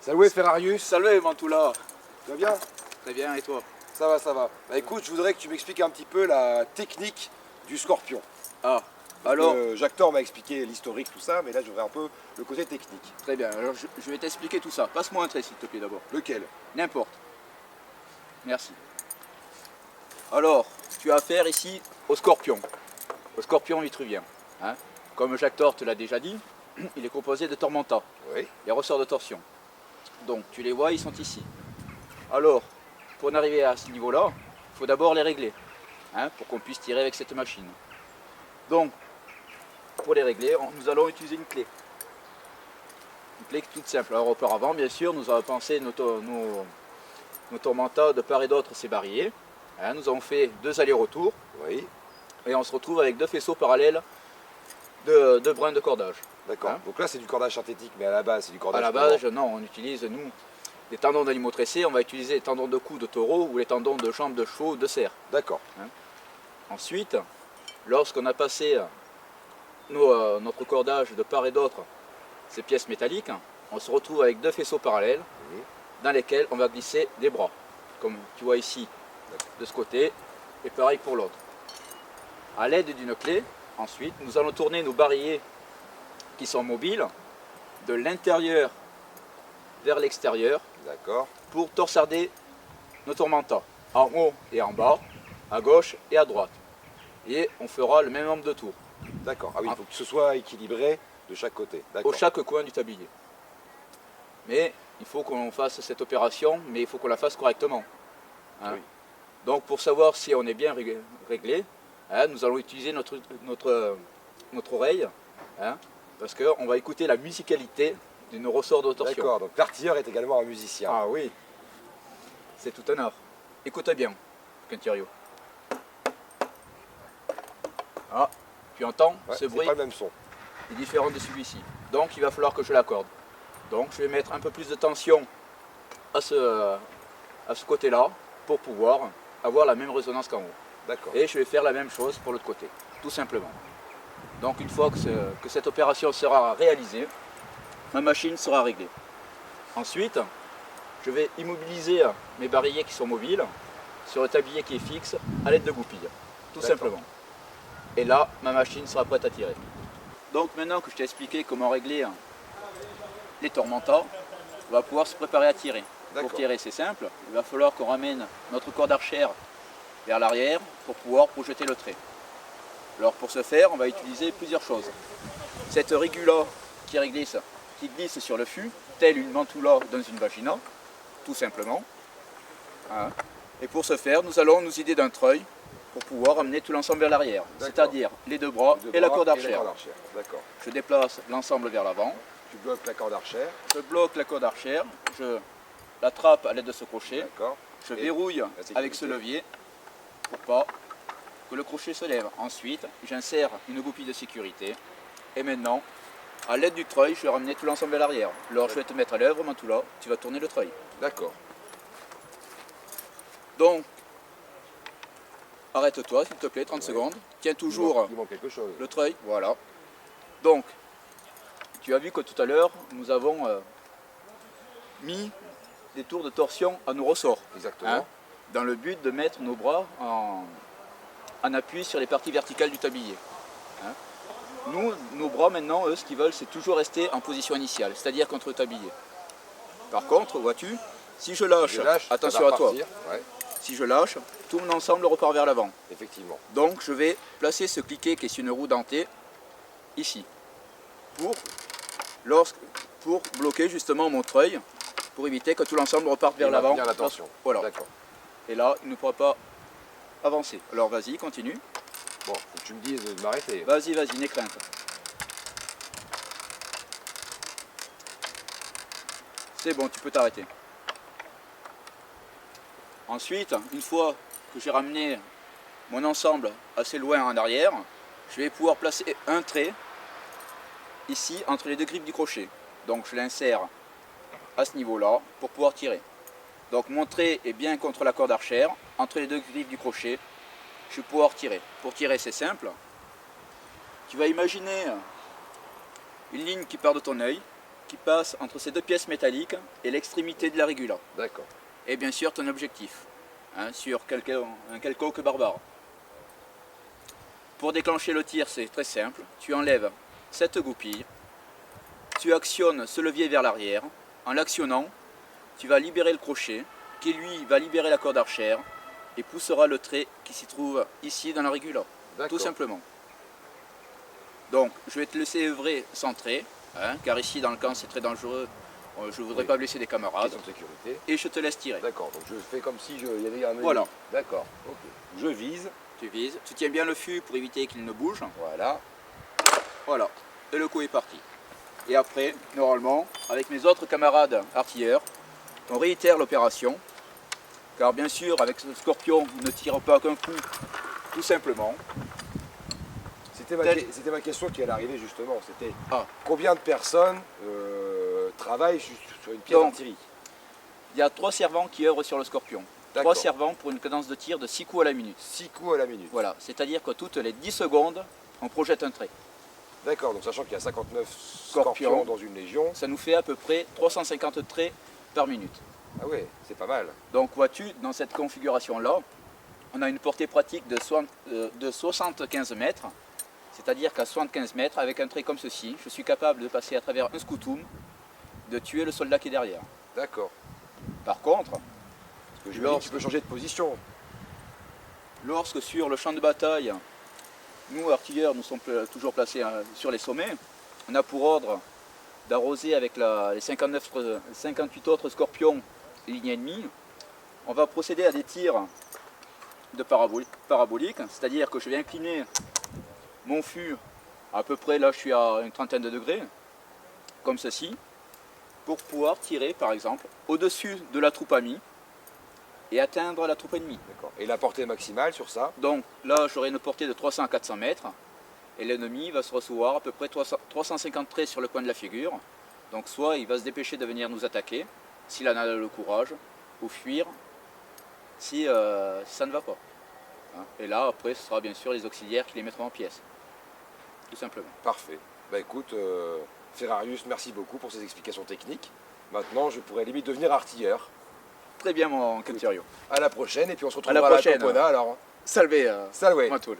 Salut Ferrarius, Salut Mantoula. tu vas bien? Très bien, et toi? Ça va, ça va. Bah écoute, je voudrais que tu m'expliques un petit peu la technique du Scorpion. Ah, Parce alors, que Jacques Thor m'a expliqué l'historique, tout ça, mais là je voudrais un peu le côté technique. très bien, alors je vais t'expliquer tout ça. Passe-moi un trait s'il te plaît d'abord. Lequel? N'importe. Merci. Alors, tu as affaire ici au scorpion. Au scorpion vitruvien. Hein. Comme Jacques Thor te l'a déjà dit, il est composé de tormenta, Oui. les ressorts de torsion. Donc tu les vois, ils sont ici. Alors, pour en arriver à ce niveau-là, il faut d'abord les régler, hein, pour qu'on puisse tirer avec cette machine. Donc, pour les régler, nous allons utiliser une clé. Une clé toute simple. Alors auparavant, bien sûr, nous avons pensé nos tormentas de part et d'autre séparés. Hein, nous avons fait 2 allers-retours Oui. et on se retrouve avec 2 faisceaux parallèles de brins de cordage. D'accord. Hein. Donc là c'est du cordage synthétique, mais à la base c'est du cordage À la base, non, on utilise, nous, des tendons d'animaux tressés, on va utiliser les tendons de cou de taureau ou les tendons de jambes de chevaux ou de cerf. D'accord. Ensuite, lorsqu'on a passé notre cordage de part et d'autre, ces pièces métalliques, on se retrouve avec 2 faisceaux parallèles Oui. dans lesquels on va glisser des bras, comme tu vois ici de ce côté, et pareil pour l'autre. À l'aide d'une clé, ensuite, nous allons tourner nos barilliers qui sont mobiles de l'intérieur vers l'extérieur D'accord. pour torsarder nos tormentas, en haut et en bas, à gauche et à droite. Et on fera le même nombre de tours, D'accord. Ah oui, il faut que ce soit équilibré de chaque côté. au D'accord. chaque coin du tablier. Mais il faut qu'on fasse cette opération, mais il faut qu'on la fasse correctement. Hein. Oui. Donc pour savoir si on est bien réglé, hein, nous allons utiliser notre oreille, hein, parce qu'on va écouter la musicalité de nos ressorts de torsion. D'accord. Donc l'artilleur est également un musicien. Ah oui, c'est tout un art. Écoute bien, Quintirio. Ah, tu entends Ouais, ce c'est bruit pas le même son. est différent de celui-ci. Donc il va falloir que je l'accorde. Donc je vais mettre un peu plus de tension à ce côté-là pour pouvoir avoir la même résonance qu'en haut. D'accord. Et je vais faire la même chose pour l'autre côté, tout simplement. Donc une fois que cette opération sera réalisée, ma machine sera réglée. Ensuite, je vais immobiliser mes barilliers qui sont mobiles sur le tablier qui est fixe à l'aide de goupilles, tout simplement. Et là, ma machine sera prête à tirer. Donc maintenant que je t'ai expliqué comment régler les tormentas, on va pouvoir se préparer à tirer. Pour tirer, c'est simple, il va falloir qu'on ramène notre corde archère vers l'arrière pour pouvoir projeter le trait. Alors pour ce faire, on va utiliser plusieurs choses. Cette régula qui glisse sur le fût, telle une mantoula dans une vagina, tout simplement. Hein. Et pour ce faire, nous allons nous aider d'un treuil pour pouvoir amener tout l'ensemble vers l'arrière, c'est-à-dire les 2 bras et la corde archère. D'accord. Je déplace l'ensemble vers l'avant, Tu bloques la corde archère. je bloque la corde archère, je l'attrape à l'aide de ce crochet, D'accord. je Et verrouille la sécurité. avec ce levier pour pas que le crochet se lève. Ensuite, j'insère une goupille de sécurité et maintenant, à l'aide du treuil, je vais ramener tout l'ensemble vers l'arrière. Alors je vais te mettre à l'œuvre, Mantoula, tu vas tourner le treuil. D'accord. Donc, arrête-toi s'il te plaît, 30 secondes. Tiens toujours Il manque quelque chose. le treuil, voilà. Donc, tu as vu que tout à l'heure, nous avons mis des tours de torsion à nos ressorts. Exactement. Hein, dans le but de mettre nos bras en appui sur les parties verticales du tablier. Hein. Nous, nos bras maintenant, eux, ce qu'ils veulent, c'est toujours rester en position initiale, c'est-à-dire contre le tablier. Par contre, vois-tu, si je lâche, attention à toi, Ouais, si je lâche, tout mon ensemble repart vers l'avant. effectivement. Donc je vais placer ce cliquet qui est sur une roue dentée, ici, pour bloquer justement mon treuil, pour éviter que tout l'ensemble reparte vers l'avant. Bien l'attention. Voilà. D'accord. Et là, il ne pourra pas avancer. Alors vas-y, continue. Bon, faut que tu me dises de m'arrêter. Vas-y, n'aie crainte. C'est bon, tu peux t'arrêter. Ensuite, une fois que j'ai ramené mon ensemble assez loin en arrière, je vais pouvoir placer un trait ici entre les 2 griffes du crochet. Donc je l'insère à ce niveau-là pour pouvoir tirer. Donc mon trait est bien contre la corde archère, entre les 2 griffes du crochet, je vais pouvoir tirer. Pour tirer, c'est simple. Tu vas imaginer une ligne qui part de ton œil, qui passe entre ces deux pièces métalliques et l'extrémité de la régula. D'accord. Et bien sûr ton objectif, hein, sur un quelconque barbare. Pour déclencher le tir, c'est très simple. Tu enlèves cette goupille, tu actionnes ce levier vers l'arrière. En l'actionnant, tu vas libérer le crochet, qui lui va libérer la corde archère et poussera le trait qui s'y trouve ici dans la régula. Tout simplement. Donc, je vais te laisser œuvrer sans trait, hein, car ici dans le camp c'est très dangereux. Je ne voudrais pas blesser des camarades. Question de sécurité. Et je te laisse tirer. D'accord, donc je fais comme si il y avait un ennemi. Voilà. D'accord, ok. Je vise. Tu vises, tu tiens bien le fût pour éviter qu'il ne bouge. Voilà. Voilà, et le coup est parti. Et après, normalement, avec mes autres camarades artilleurs, on réitère l'opération. Car bien sûr, avec ce scorpion, on ne tire pas qu'un coup, tout simplement. C'était ma question qui allait arriver justement. C'était Ah. combien de personnes travaillent sur une pièce Donc, d'artillerie? Il y a 3 servants qui œuvrent sur le scorpion. 3 servants pour une cadence de tir de 6 coups à la minute. 6 coups à la minute. Voilà, c'est-à-dire que toutes les 10 secondes, on projette un trait. D'accord, donc sachant qu'il y a 59 scorpions dans une légion. Ça nous fait à peu près 350 traits par minute. Ah ouais, c'est pas mal. Donc vois-tu, dans cette configuration-là, on a une portée pratique de 75 mètres. C'est-à-dire qu'à 75 mètres, avec un trait comme ceci, je suis capable de passer à travers un scoutum, de tuer le soldat qui est derrière. D'accord. Par contre, Parce que tu peux changer de position. lorsque sur le champ de bataille, nous artilleurs, nous sommes toujours placés sur les sommets, on a pour ordre d'arroser avec les 58 autres scorpions ligne ennemie. On va procéder à des tirs de parabolique, c'est-à-dire que je vais incliner mon fût à peu près, là je suis à une trentaine de degrés, comme ceci, pour pouvoir tirer par exemple au-dessus de la troupe amie et atteindre la troupe ennemie. D'accord. Et la portée maximale sur ça? Donc là j'aurai une portée de 300 à 400 mètres et l'ennemi va se recevoir à peu près 350 traits sur le coin de la figure. Donc soit il va se dépêcher de venir nous attaquer, s'il en a le courage, ou fuir si ça ne va pas. Hein. Et là après ce sera bien sûr les auxiliaires qui les mettront en pièces. Tout simplement. Parfait. Bah écoute, Ferrarius, merci beaucoup pour ces explications techniques. Maintenant, je pourrais limite devenir artilleur. Très bien mon Capturio. À la prochaine, et puis on se À la retrouvera à la prochaine. Tampona alors. Salve Salve. Matul.